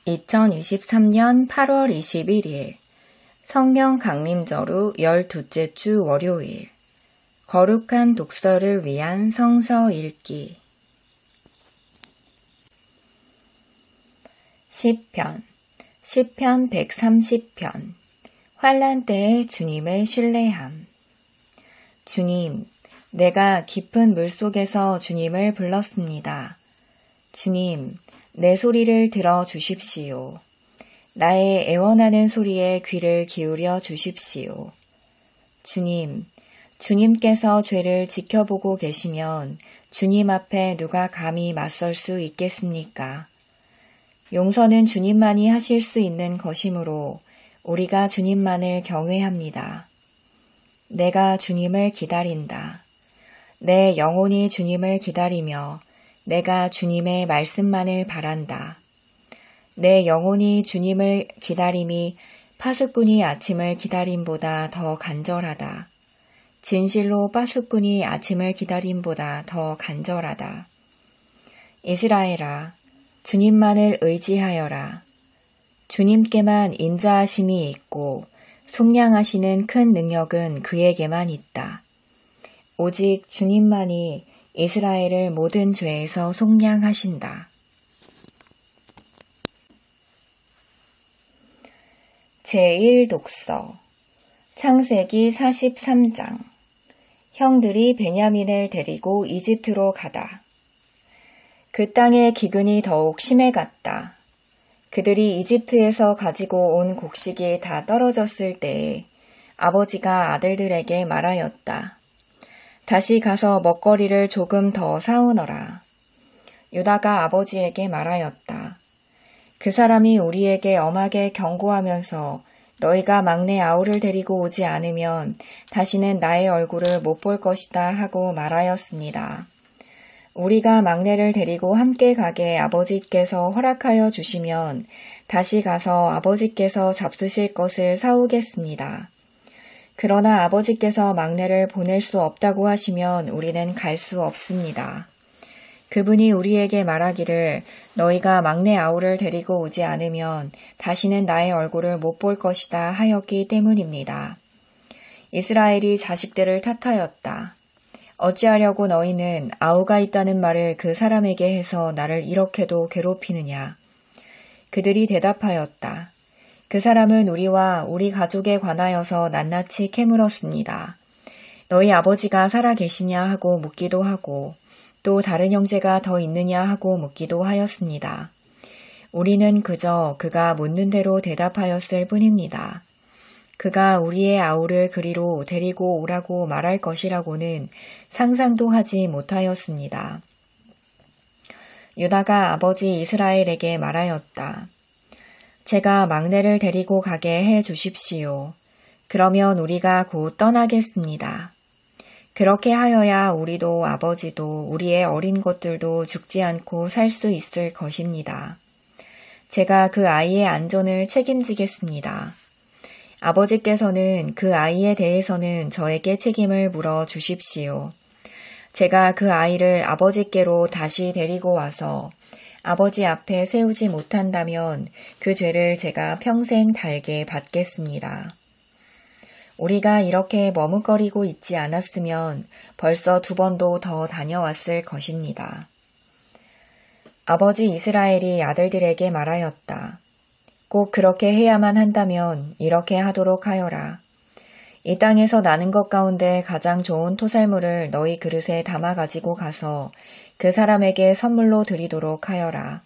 2023년 8월 21일 성령 강림절후 12째 주 월요일 거룩한 독서를 위한 성서 읽기 시편 130편 환난 때에 주님을 신뢰함. 주님, 내가 깊은 물속에서 주님을 불렀습니다. 주님, 내 소리를 들어 주십시오. 나의 애원하는 소리에 귀를 기울여 주십시오. 주님, 주님께서 죄를 지켜보고 계시면 주님 앞에 누가 감히 맞설 수 있겠습니까? 용서는 주님만이 하실 수 있는 것이므로 우리가 주님만을 경외합니다. 내가 주님을 기다린다. 내 영혼이 주님을 기다리며 내가 주님의 말씀만을 바란다. 내 영혼이 주님을 기다림이 파수꾼이 아침을 기다림보다 더 간절하다. 진실로 파수꾼이 아침을 기다림보다 더 간절하다. 이스라엘아, 주님만을 의지하여라. 주님께만 인자하심이 있고 속량하시는 큰 능력은 그에게만 있다. 오직 주님만이 이스라엘을 모든 죄에서 속량하신다. 제1독서 창세기 43장 형들이 베냐민을 데리고 이집트로 가다. 그 땅의 기근이 더욱 심해갔다. 그들이 이집트에서 가지고 온 곡식이 다 떨어졌을 때에 아버지가 아들들에게 말하였다. 다시 가서 먹거리를 조금 더 사오너라. 유다가 아버지에게 말하였다. 그 사람이 우리에게 엄하게 경고하면서 너희가 막내 아우를 데리고 오지 않으면 다시는 나의 얼굴을 못 볼 것이다 하고 말하였습니다. 우리가 막내를 데리고 함께 가게 아버지께서 허락하여 주시면 다시 가서 아버지께서 잡수실 것을 사오겠습니다. 그러나 아버지께서 막내를 보낼 수 없다고 하시면 우리는 갈 수 없습니다. 그분이 우리에게 말하기를 너희가 막내 아우를 데리고 오지 않으면 다시는 나의 얼굴을 못 볼 것이다 하였기 때문입니다. 이스라엘이 자식들을 탓하였다. 어찌하려고 너희는 아우가 있다는 말을 그 사람에게 해서 나를 이렇게도 괴롭히느냐. 그들이 대답하였다. 그 사람은 우리와 우리 가족에 관하여서 낱낱이 캐물었습니다. 너희 아버지가 살아 계시냐 하고 묻기도 하고 또 다른 형제가 더 있느냐 하고 묻기도 하였습니다. 우리는 그저 그가 묻는 대로 대답하였을 뿐입니다. 그가 우리의 아우를 그리로 데리고 오라고 말할 것이라고는 상상도 하지 못하였습니다. 유다가 아버지 이스라엘에게 말하였다. 제가 막내를 데리고 가게 해 주십시오. 그러면 우리가 곧 떠나겠습니다. 그렇게 하여야 우리도 아버지도 우리의 어린 것들도 죽지 않고 살 수 있을 것입니다. 제가 그 아이의 안전을 책임지겠습니다. 아버지께서는 그 아이에 대해서는 저에게 책임을 물어 주십시오. 제가 그 아이를 아버지께로 다시 데리고 와서 아버지 앞에 세우지 못한다면 그 죄를 제가 평생 달게 받겠습니다. 우리가 이렇게 머뭇거리고 있지 않았으면 벌써 2번도 더 다녀왔을 것입니다. 아버지 이스라엘이 아들들에게 말하였다. 꼭 그렇게 해야만 한다면 이렇게 하도록 하여라. 이 땅에서 나는 것 가운데 가장 좋은 토살물을 너희 그릇에 담아 가지고 가서 그 사람에게 선물로 드리도록 하여라.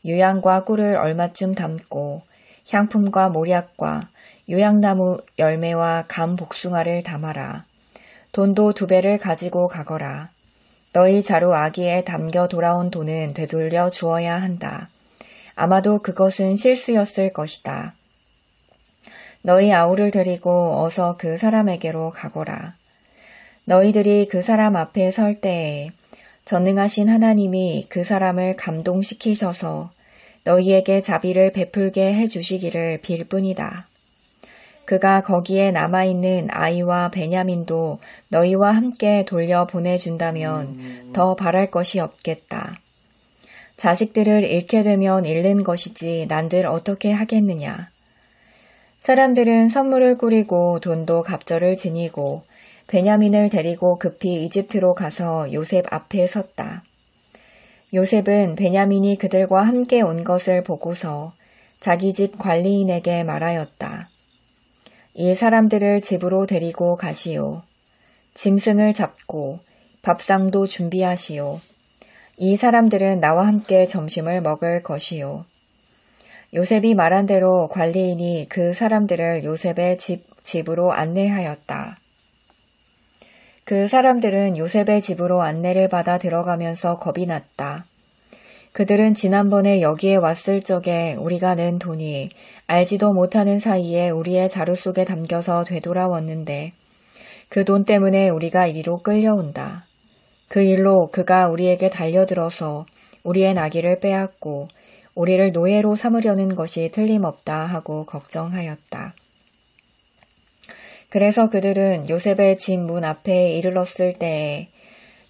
유향과 꿀을 얼마쯤 담고 향품과 모략과 유향나무 열매와 감 복숭아를 담아라. 돈도 2배를 가지고 가거라. 너희 자루 아기에 담겨 돌아온 돈은 되돌려 주어야 한다. 아마도 그것은 실수였을 것이다. 너희 아우를 데리고 어서 그 사람에게로 가거라. 너희들이 그 사람 앞에 설 때에 전능하신 하나님이 그 사람을 감동시키셔서 너희에게 자비를 베풀게 해주시기를 빌 뿐이다. 그가 거기에 남아있는 아이와 베냐민도 너희와 함께 돌려 보내준다면 더 바랄 것이 없겠다. 자식들을 잃게 되면 잃는 것이지 난들 어떻게 하겠느냐. 사람들은 선물을 꾸리고 돈도 갑절을 지니고 베냐민을 데리고 급히 이집트로 가서 요셉 앞에 섰다. 요셉은 베냐민이 그들과 함께 온 것을 보고서 자기 집 관리인에게 말하였다. 이 사람들을 집으로 데리고 가시오. 짐승을 잡고 밥상도 준비하시오. 이 사람들은 나와 함께 점심을 먹을 것이오. 요셉이 말한 대로 관리인이 그 사람들을 요셉의 집으로 안내하였다. 그 사람들은 요셉의 집으로 안내를 받아 들어가면서 겁이 났다. 그들은 지난번에 여기에 왔을 적에 우리가 낸 돈이 알지도 못하는 사이에 우리의 자루 속에 담겨서 되돌아왔는데 그 돈 때문에 우리가 이리로 끌려온다. 그 일로 그가 우리에게 달려들어서 우리의 나귀를 빼앗고 우리를 노예로 삼으려는 것이 틀림없다 하고 걱정하였다. 그래서 그들은 요셉의 집 문 앞에 이르렀을 때에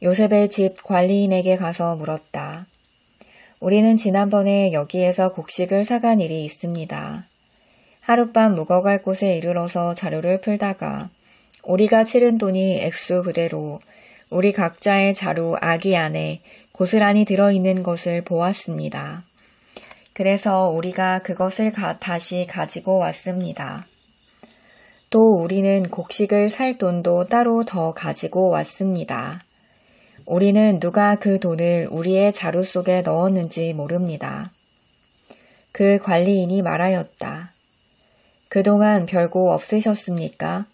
요셉의 집 관리인에게 가서 물었다. 우리는 지난번에 여기에서 곡식을 사간 일이 있습니다. 하룻밤 묵어갈 곳에 이르러서 자루를 풀다가 우리가 치른 돈이 액수 그대로 우리 각자의 자루 아기 안에 고스란히 들어있는 것을 보았습니다. 그래서 우리가 그것을 다시 가지고 왔습니다. 또 우리는 곡식을 살 돈도 따로 더 가지고 왔습니다. 우리는 누가 그 돈을 우리의 자루 속에 넣었는지 모릅니다. 그 관리인이 말하였다. 그동안 별거 없으셨습니까?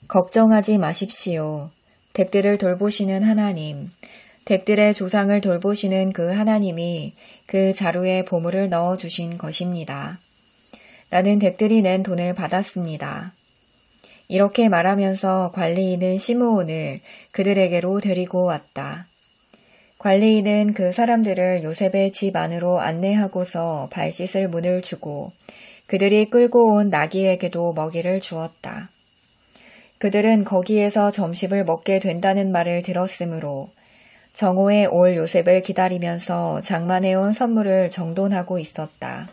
걱정하지 마십시오. 댁들을 돌보시는 하나님, 댁들의 조상을 돌보시는 그 하나님이 그 자루에 보물을 넣어주신 것입니다. 나는 댁들이 낸 돈을 받았습니다. 이렇게 말하면서 관리인은 시므온을 그들에게로 데리고 왔다. 관리인은 그 사람들을 요셉의 집 안으로 안내하고서 발 씻을 문을 주고 그들이 끌고 온 나귀에게도 먹이를 주었다. 그들은 거기에서 점심을 먹게 된다는 말을 들었으므로 정오에 올 요셉을 기다리면서 장만해온 선물을 정돈하고 있었다.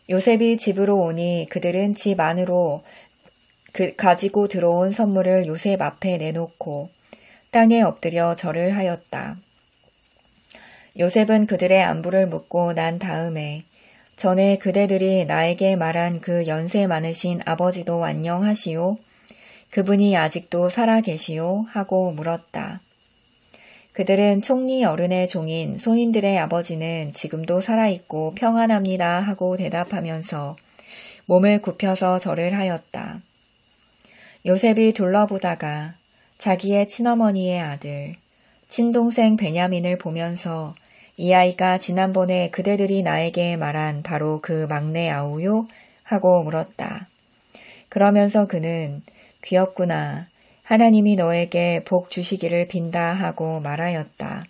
요셉이 집으로 오니 그들은 집 안으로 가지고 들어온 선물을 요셉 앞에 내놓고 땅에 엎드려 절을 하였다. 요셉은 그들의 안부를 묻고 난 다음에 전에 그대들이 나에게 말한 그 연세 많으신 아버지도 안녕하시오? 그분이 아직도 살아 계시오? 하고 물었다. 그들은 총리 어른의 종인 소인들의 아버지는 지금도 살아있고 평안합니다 하고 대답하면서 몸을 굽혀서 절을 하였다. 요셉이 둘러보다가 자기의 친어머니의 아들, 친동생 베냐민을 보면서 이 아이가 지난번에 그대들이 나에게 말한 바로 그 막내 아우요? 하고 물었다. 그러면서 그는 귀엽구나. 하나님이 너에게 복 주시기를 빈다 하고 말하였다.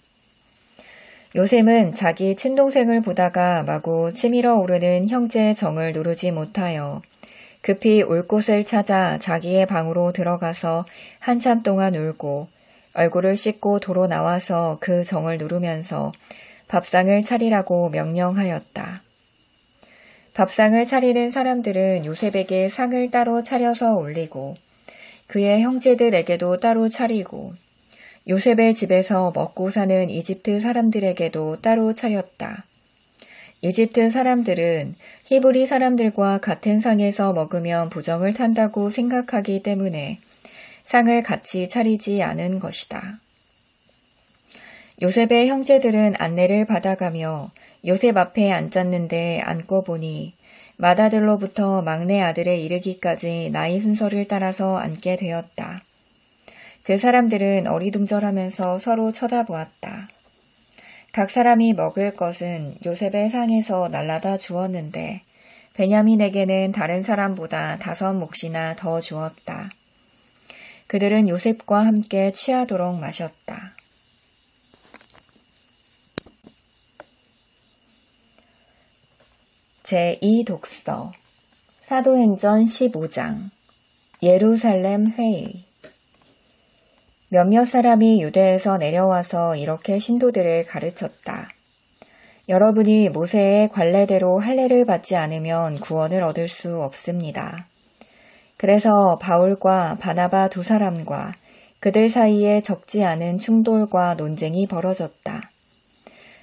요셉은 자기 친동생을 보다가 마구 치밀어 오르는 형제의 정을 누르지 못하여 급히 올 곳을 찾아 자기의 방으로 들어가서 한참 동안 울고 얼굴을 씻고 도로 나와서 그 정을 누르면서 밥상을 차리라고 명령하였다. 밥상을 차리는 사람들은 요셉에게 상을 따로 차려서 올리고 그의 형제들에게도 따로 차리고 요셉의 집에서 먹고 사는 이집트 사람들에게도 따로 차렸다. 이집트 사람들은 히브리 사람들과 같은 상에서 먹으면 부정을 탄다고 생각하기 때문에 상을 같이 차리지 않은 것이다. 요셉의 형제들은 안내를 받아가며 요셉 앞에 앉았는데 앉고 보니 맏아들로부터 막내 아들에 이르기까지 나이 순서를 따라서 앉게 되었다. 그 사람들은 어리둥절하면서 서로 쳐다보았다. 각 사람이 먹을 것은 요셉의 상에서 날라다 주었는데 베냐민에게는 다른 사람보다 5몫이나 더 주었다. 그들은 요셉과 함께 취하도록 마셨다. 제2독서 사도행전 15장 예루살렘 회의 몇몇 사람이 유대에서 내려와서 이렇게 신도들을 가르쳤다. 여러분이 모세의 관례대로 할례를 받지 않으면 구원을 얻을 수 없습니다. 그래서 바울과 바나바 두 사람과 그들 사이에 적지 않은 충돌과 논쟁이 벌어졌다.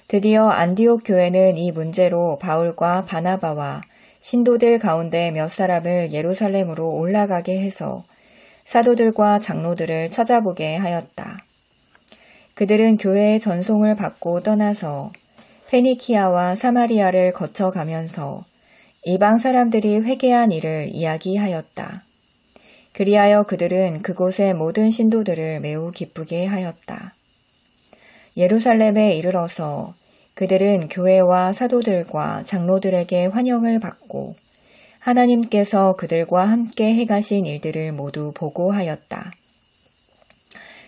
드디어 안디옥 교회는 이 문제로 바울과 바나바와 신도들 가운데 몇 사람을 예루살렘으로 올라가게 해서 사도들과 장로들을 찾아보게 하였다. 그들은 교회의 전송을 받고 떠나서 페니키아와 사마리아를 거쳐가면서 이방 사람들이 회개한 일을 이야기하였다. 그리하여 그들은 그곳의 모든 신도들을 매우 기쁘게 하였다. 예루살렘에 이르러서 그들은 교회와 사도들과 장로들에게 환영을 받고 하나님께서 그들과 함께 해가신 일들을 모두 보고하였다.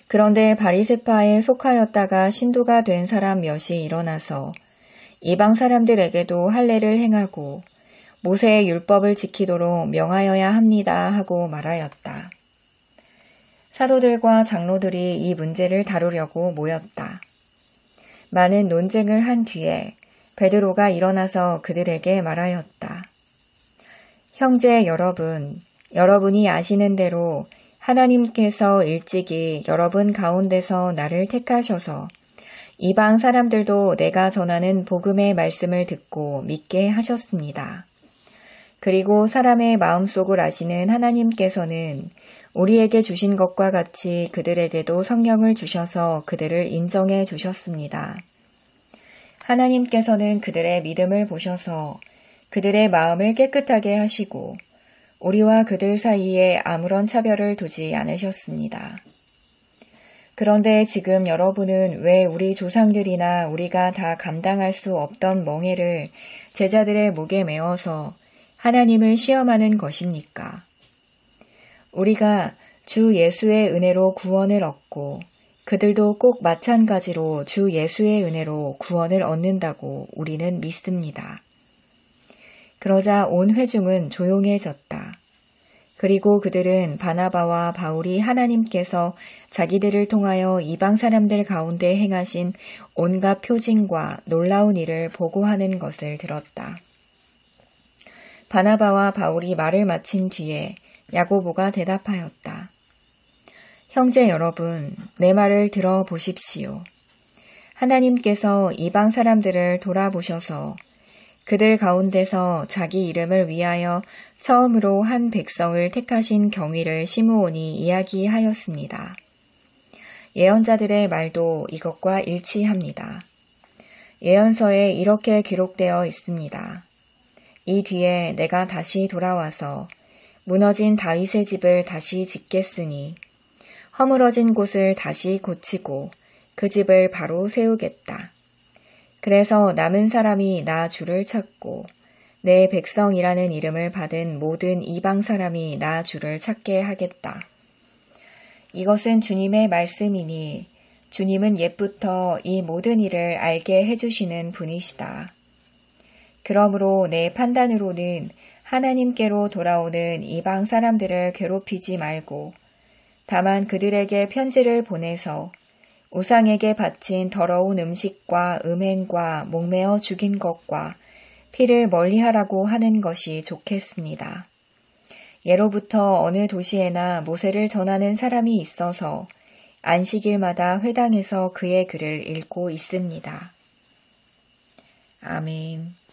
그런데 바리새파에 속하였다가 신도가 된 사람 몇이 일어나서 이방 사람들에게도 할례를 행하고 모세의 율법을 지키도록 명하여야 합니다 하고 말하였다. 사도들과 장로들이 이 문제를 다루려고 모였다. 많은 논쟁을 한 뒤에 베드로가 일어나서 그들에게 말하였다. 형제 여러분, 여러분이 아시는 대로 하나님께서 일찍이 여러분 가운데서 나를 택하셔서 이방 사람들도 내가 전하는 복음의 말씀을 듣고 믿게 하셨습니다. 그리고 사람의 마음속을 아시는 하나님께서는 우리에게 주신 것과 같이 그들에게도 성령을 주셔서 그들을 인정해 주셨습니다. 하나님께서는 그들의 믿음을 보셔서 그들의 마음을 깨끗하게 하시고 우리와 그들 사이에 아무런 차별을 두지 않으셨습니다. 그런데 지금 여러분은 왜 우리 조상들이나 우리가 다 감당할 수 없던 멍에를 제자들의 목에 메어서 하나님을 시험하는 것입니까? 우리가 주 예수의 은혜로 구원을 얻고 그들도 꼭 마찬가지로 주 예수의 은혜로 구원을 얻는다고 우리는 믿습니다. 그러자 온 회중은 조용해졌다. 그리고 그들은 바나바와 바울이 하나님께서 자기들을 통하여 이방 사람들 가운데 행하신 온갖 표징과 놀라운 일을 보고하는 것을 들었다. 바나바와 바울이 말을 마친 뒤에 야고보가 대답하였다. 형제 여러분, 내 말을 들어보십시오. 하나님께서 이방 사람들을 돌아보셔서 그들 가운데서 자기 이름을 위하여 처음으로 한 백성을 택하신 경위를 시므온이 이야기하였습니다. 예언자들의 말도 이것과 일치합니다. 예언서에 이렇게 기록되어 있습니다. 이 뒤에 내가 다시 돌아와서 무너진 다윗의 집을 다시 짓겠으니 허물어진 곳을 다시 고치고 그 집을 바로 세우겠다. 그래서 남은 사람이 나 주를 찾고 내 백성이라는 이름을 받은 모든 이방 사람이 나 주를 찾게 하겠다. 이것은 주님의 말씀이니 주님은 옛부터 이 모든 일을 알게 해주시는 분이시다. 그러므로 내 판단으로는 하나님께로 돌아오는 이방 사람들을 괴롭히지 말고 다만 그들에게 편지를 보내서 우상에게 바친 더러운 음식과 음행과 목매어 죽인 것과 피를 멀리하라고 하는 것이 좋겠습니다. 예로부터 어느 도시에나 모세를 전하는 사람이 있어서 안식일마다 회당에서 그의 글을 읽고 있습니다. 아멘.